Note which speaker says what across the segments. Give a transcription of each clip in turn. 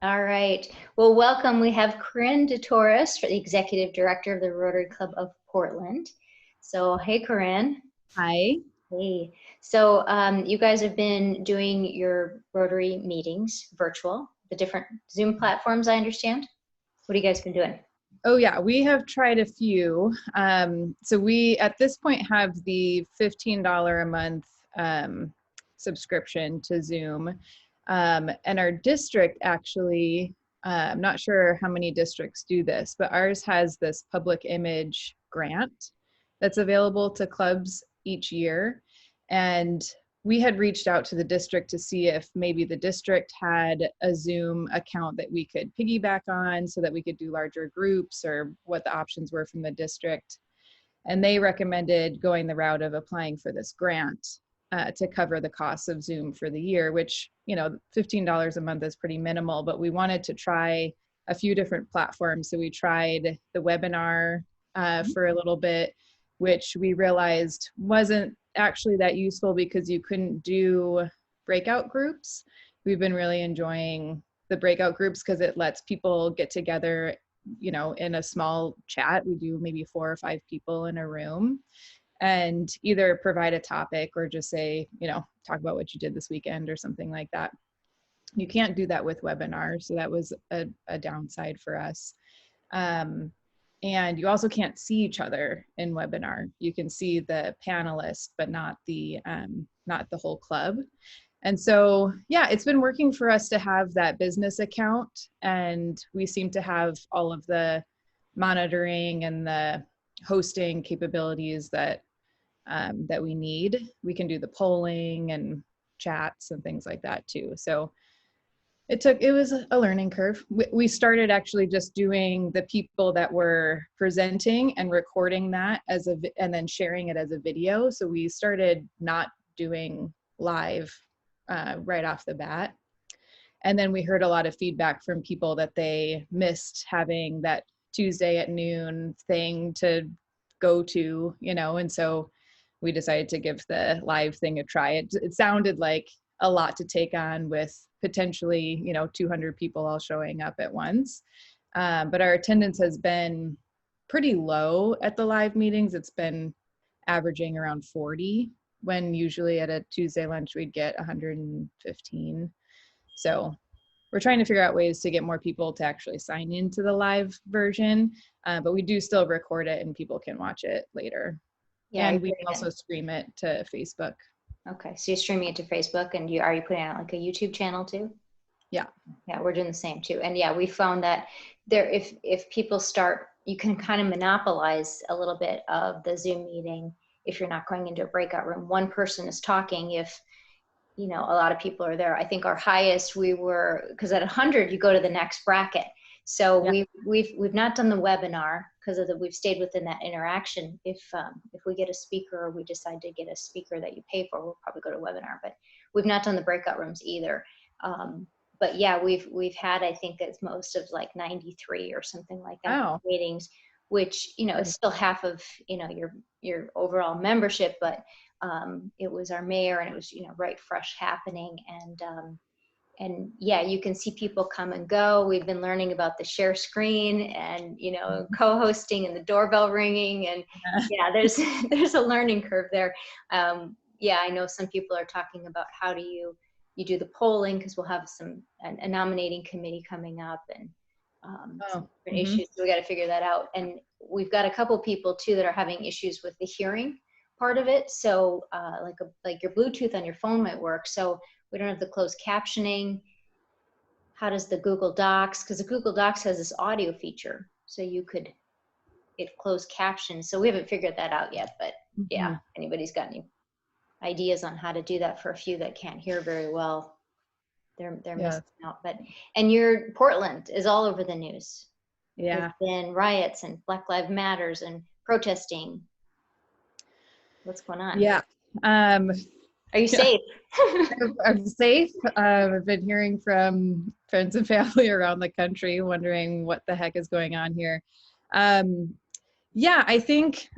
Speaker 1: All right. Well, welcome. We have Corinn DeTorres, the Executive Director of the Rotary Club of Portland. So, hey, Corinn.
Speaker 2: Hi.
Speaker 1: Hey. So, you guys have been doing your Rotary meetings virtual, the different Zoom platforms, I understand. What have you guys been doing?
Speaker 2: Oh yeah, we have tried a few. So we at this point have the $15 a month subscription to Zoom. And our district actually, I'm not sure how many districts do this, but ours has this public image grant that's available to clubs each year. And we had reached out to the district to see if maybe the district had a Zoom account that we could piggyback on so that we could do larger groups, or what the options were from the district. And they recommended going the route of applying for this grant to cover the costs of Zoom for the year, which, you know, $15 a month is pretty minimal, but we wanted to try a few different platforms. So we tried the webinar for a little bit, which we realized wasn't actually that useful because you couldn't do breakout groups. We've been really enjoying the breakout groups because it lets people get together, you know, in a small chat. We do maybe 4 or 5 people in a room and either provide a topic or just say, you know, talk about what you did this weekend or something like that. You can't do that with webinars, so that was a downside for us. And you also can't see each other in webinar. You can see the panelists, but not the whole club. And so, yeah, it's been working for us to have that business account, and we seem to have all of the monitoring and the hosting capabilities that that we need. We can do the polling and chats and things like that too. So it was a learning curve. We started actually just doing the people that were presenting and recording that and then sharing it as a video. So we started not doing live right off the bat. And then we heard a lot of feedback from people that they missed having that Tuesday at noon thing to go to, you know, and so we decided to give the live thing a try. It sounded like a lot to take on with potentially, you know, 200 people all showing up at once. But our attendance has been pretty low at the live meetings. It's been averaging around 40, when usually at a Tuesday lunch we'd get 115. So we're trying to figure out ways to get more people to actually sign into the live version, but we do still record it and people can watch it later. Yeah, and we can also stream it to Facebook.
Speaker 1: Okay, so you're streaming it to Facebook, and are you putting out like a YouTube channel too?
Speaker 2: Yeah.
Speaker 1: Yeah, we're doing the same too. And yeah, we found that there, if people start, you can kind of monopolize a little bit of the Zoom meeting if you're not going into a breakout room. One person is talking if, you know, a lot of people are there. I think our highest we were, because at 100 you go to the next bracket. So yeah. we've not done the webinar because of we've stayed within that interaction. If we get a speaker, or we decide to get a speaker that you pay for, we'll probably go to webinar. But we've not done the breakout rooms either. But yeah, we've had, I think it's most of like 93 or something like that meetings, which, you know, is still half of, you know, your overall membership, but it was our mayor, and it was, you know, right fresh happening. And yeah, you can see people come and go. We've been learning about the share screen and, you know, co-hosting and the doorbell ringing, and yeah, there's a learning curve there. Yeah, I know some people are talking about how do you do the polling, because we'll have a nominating committee coming up, and some different issues. So we got to figure that out. And we've got a couple people too that are having issues with the hearing part of it. So like your Bluetooth on your phone might work. So we don't have the closed captioning. How does the Google Docs, because the Google Docs has this audio feature, so you could get closed captions. So we haven't figured that out yet, but yeah, anybody's got any ideas on how to do that for a few that can't hear very well, they're missing out. But and Portland is all over the news.
Speaker 2: Yeah,
Speaker 1: there's been riots and Black Lives Matters and protesting. What's going on?
Speaker 2: Yeah.
Speaker 1: Are you safe?
Speaker 2: I'm safe. I've been hearing from friends and family around the country wondering what the heck is going on here. Yeah, I think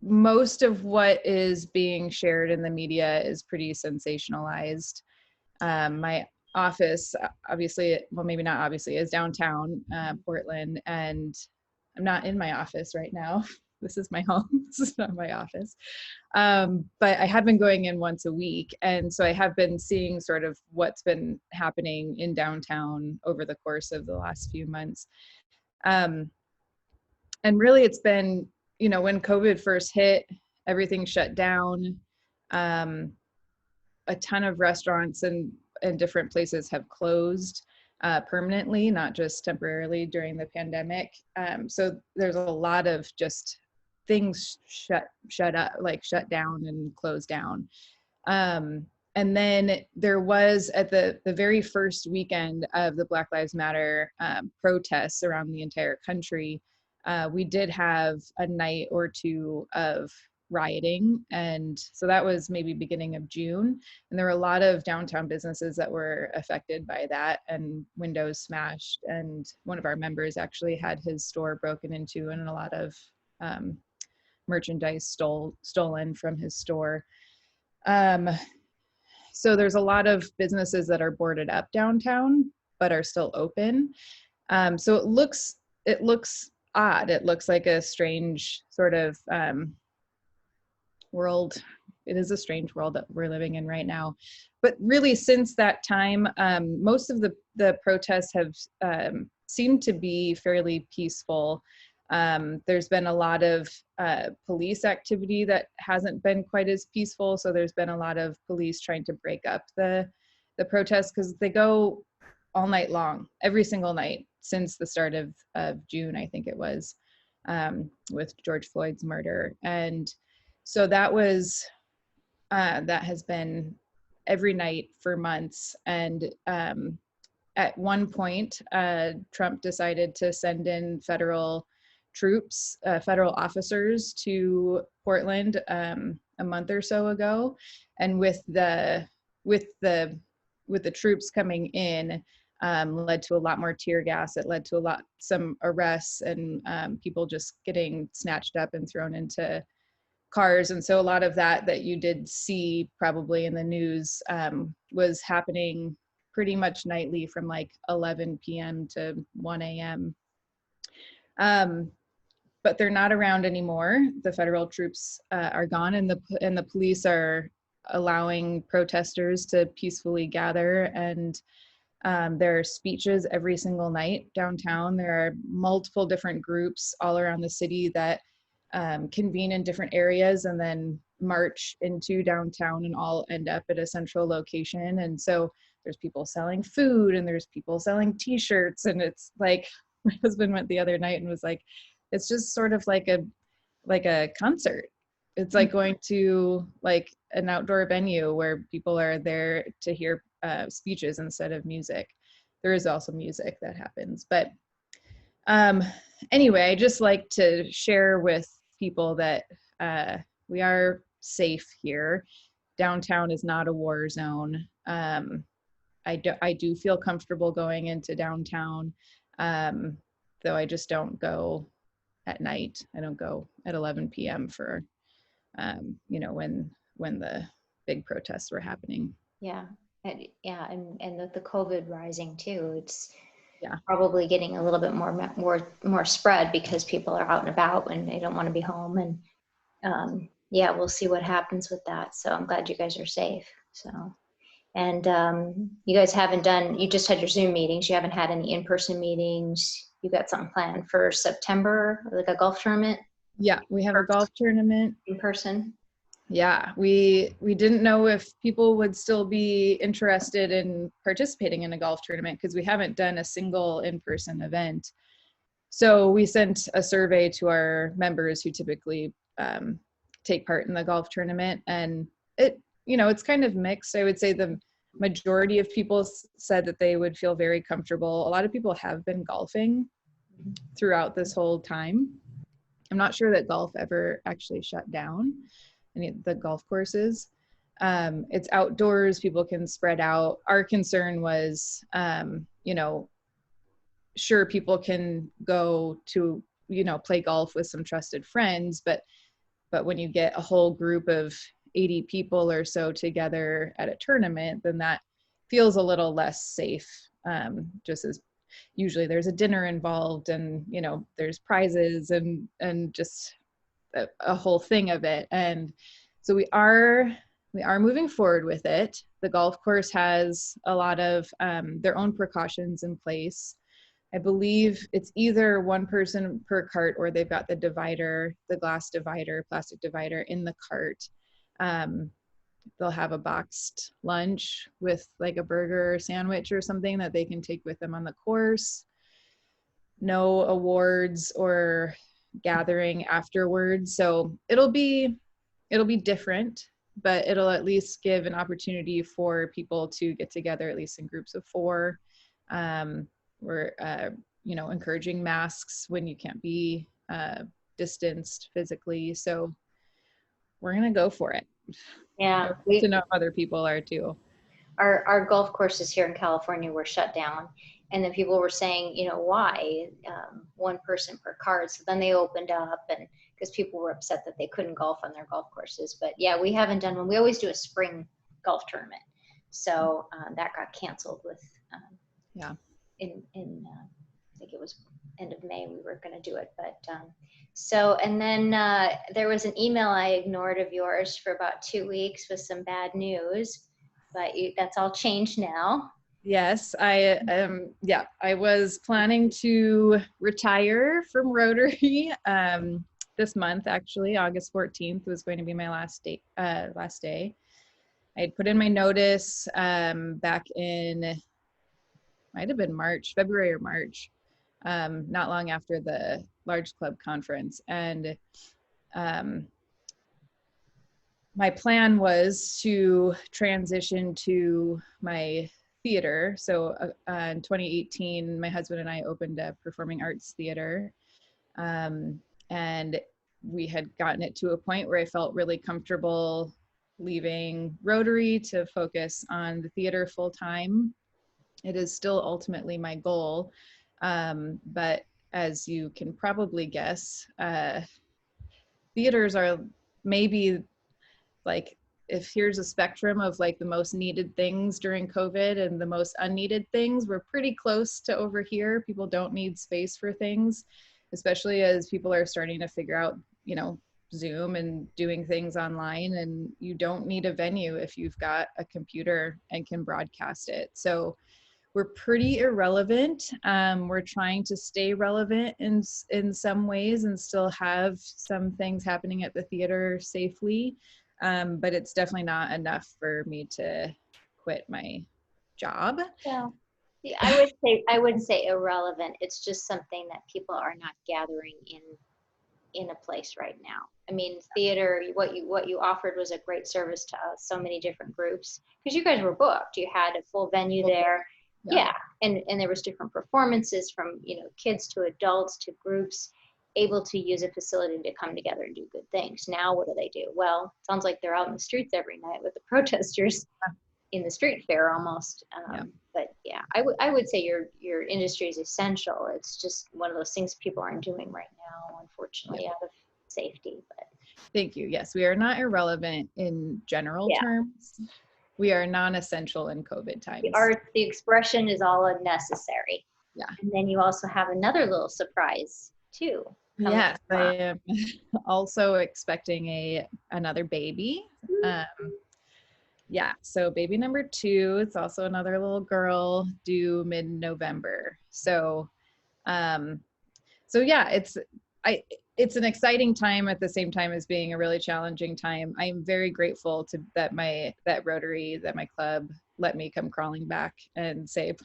Speaker 2: most of what is being shared in the media is pretty sensationalized. My office, obviously, well, maybe not obviously, is downtown Portland, and I'm not in my office right now. This is my home. This is not my office. But I have been going in once a week. And so I have been seeing sort of what's been happening in downtown over the course of the last few months. And really it's been, when COVID first hit, everything shut down. A ton of restaurants and different places have closed permanently, not just temporarily during the pandemic. So there's a lot of just things shut down and closed down. And then there was at the very first weekend of the Black Lives Matter protests around the entire country, we did have a night or two of rioting. And so that was maybe beginning of June. And there were a lot of downtown businesses that were affected by that and windows smashed. And one of our members actually had his store broken into and a lot of merchandise stolen from his store. So there's a lot of businesses that are boarded up downtown, but are still open. So it looks odd. It looks like a strange sort of world. It is a strange world that we're living in right now. But really, since that time, most of the protests have seemed to be fairly peaceful. There's been a lot of police activity that hasn't been quite as peaceful. So there's been a lot of police trying to break up the protests because they go all night long, every single night since the start of June, I think it was, with George Floyd's murder. And so that has been every night for months. And at one point, Trump decided to send in federal troops, federal officers to Portland a month or so ago. And with the troops coming in, led to a lot more tear gas. It led to some arrests and people just getting snatched up and thrown into cars. And so a lot of that you did see probably in the news was happening pretty much nightly from like 11 p.m. to 1 a.m. But they're not around anymore. The federal troops are gone, and the police are allowing protesters to peacefully gather. And there are speeches every single night downtown. There are multiple different groups all around the city that convene in different areas and then march into downtown and all end up at a central location. And so there's people selling food and there's people selling t-shirts. And it's like, my husband went the other night and was like, it's just sort of like a concert. It's like going to like an outdoor venue where people are there to hear speeches instead of music. There is also music that happens, but anyway, I just like to share with people that we are safe here. Downtown is not a war zone. I do feel comfortable going into downtown, though I just don't go at night. I don't go at 11 p.m. for, when the big protests were happening.
Speaker 1: Yeah. And with the COVID rising too, it's
Speaker 2: yeah,
Speaker 1: probably getting a little bit more spread because people are out and about and they don't want to be home. And we'll see what happens with that. So I'm glad you guys are safe. So, and you guys you just had your Zoom meetings. You haven't had any in-person meetings. You got something planned for September, like a golf tournament?
Speaker 2: Yeah, we have a golf tournament
Speaker 1: in person.
Speaker 2: Yeah, we didn't know if people would still be interested in participating in a golf tournament because we haven't done a single in-person event. So we sent a survey to our members who typically take part in the golf tournament, and it's kind of mixed. I would say the majority of people said that they would feel very comfortable. A lot of people have been golfing throughout this whole time. I'm not sure that golf ever actually shut down, any of the golf courses. It's outdoors, people can spread out. Our concern was, sure, people can go to, play golf with some trusted friends, but when you get a whole group of 80 people or so together at a tournament, then that feels a little less safe, just as usually there's a dinner involved, and there's prizes and just a whole thing of it. And so we are moving forward with it. The golf course has a lot of their own precautions in place. I believe it's either one person per cart, or they've got the divider, the glass divider, plastic divider in the cart. They'll have a boxed lunch with like a burger or sandwich or something that they can take with them on the course. No awards or gathering afterwards. So it'll be different, but it'll at least give an opportunity for people to get together, at least in groups of 4. We're encouraging masks when you can't be distanced physically. So we're gonna go for it.
Speaker 1: Yeah,
Speaker 2: to know if other people are too.
Speaker 1: Our golf courses here in California were shut down, and then people were saying, why one person per cart? So then they opened up, and because people were upset that they couldn't golf on their golf courses. But yeah, we haven't done one. We always do a spring golf tournament, so that got canceled with in I think it was end of May we were going to do it, but and then there was an email I ignored of yours for about 2 weeks with some bad news, but that's all changed now.
Speaker 2: Yes, I was planning to retire from Rotary this month. Actually, August 14th was going to be my last day. I had put in my notice back in, might have been February or March, not long after the large club conference. And my plan was to transition to my theater. So in 2018, my husband and I opened a performing arts theater. And we had gotten it to a point where I felt really comfortable leaving Rotary to focus on the theater full time. It is still ultimately my goal. But as you can probably guess, theaters are maybe like, if here's a spectrum of like the most needed things during COVID and the most unneeded things, we're pretty close to over here. People don't need space for things, especially as people are starting to figure out, Zoom and doing things online, and you don't need a venue if you've got a computer and can broadcast it. So we're pretty irrelevant. We're trying to stay relevant in some ways and still have some things happening at the theater safely. But it's definitely not enough for me to quit my job.
Speaker 1: Yeah. I wouldn't say irrelevant. It's just something that people are not gathering in a place right now. I mean, theater, what you offered was a great service to so many different groups, because you guys were booked. You had a full venue there. Yeah. And there was different performances from, kids to adults to groups, able to use a facility to come together and do good things. Now, what do? Well, it sounds like they're out in the streets every night with the protesters in the street fair almost. But yeah, I would say your industry is essential. It's just one of those things people aren't doing right now, unfortunately, out of safety. But
Speaker 2: thank you. Yes, we are not irrelevant in general terms. We are non-essential in COVID times.
Speaker 1: The expression is all unnecessary.
Speaker 2: Yeah.
Speaker 1: And then you also have another little surprise too.
Speaker 2: Yes, I am also expecting another baby. So baby number 2, it's also another little girl, due mid-November. So it's an exciting time at the same time as being a really challenging time. I am very grateful that my club let me come crawling back and say,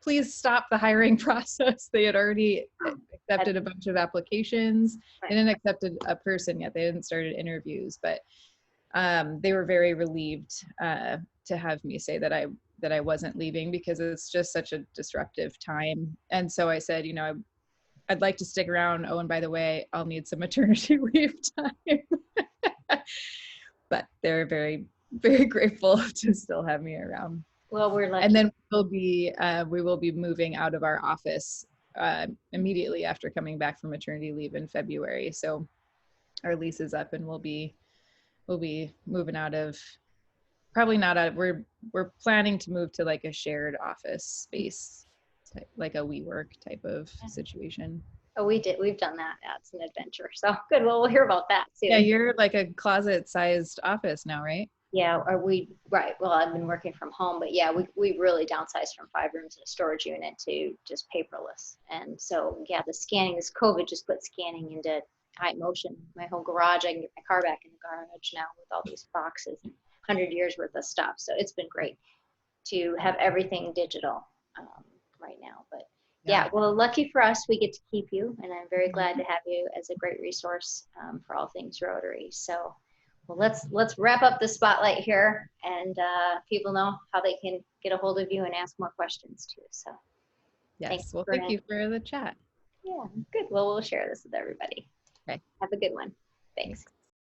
Speaker 2: please stop the hiring process. They had already accepted a bunch of applications. They didn't accept a person yet. They hadn't started interviews, but they were very relieved to have me say that I wasn't leaving, because it's just such a disruptive time. And so I said, I'd like to stick around. Oh, and by the way, I'll need some maternity leave time. But they're very, very grateful to still have me around.
Speaker 1: Well, we're lucky.
Speaker 2: And then we will be moving out of our office immediately after coming back from maternity leave in February. So our lease is up, and we'll be moving out of probably not we're planning to move to like a shared office space, like a WeWork type of situation.
Speaker 1: Oh, we've done that. That's an adventure. So good. Well, we'll hear about that
Speaker 2: Yeah,
Speaker 1: soon.
Speaker 2: you're like a closet-sized office now, right?
Speaker 1: Yeah, right. Well, I've been working from home, but yeah, we really downsized from 5 rooms and a storage unit to just paperless. And so, yeah, this COVID just put scanning into high motion. My whole garage, I can get my car back in the garage now with all these boxes and 100 years worth of stuff. So it's been great to have everything digital right now. But
Speaker 2: Yeah.
Speaker 1: yeah, well, lucky for us, we get to keep you, and I'm very glad
Speaker 2: Mhm.
Speaker 1: to have you as a great resource for all things Rotary. So, well, let's wrap up the spotlight here, and people know how they can get a hold of you and ask more questions too. So, thanks,
Speaker 2: Yes. Well, thank
Speaker 1: Corinn.
Speaker 2: you for the chat.
Speaker 1: Yeah, good. Well, we'll share this with everybody.
Speaker 2: Okay.
Speaker 1: Have a good one. Thanks.
Speaker 2: Thanks.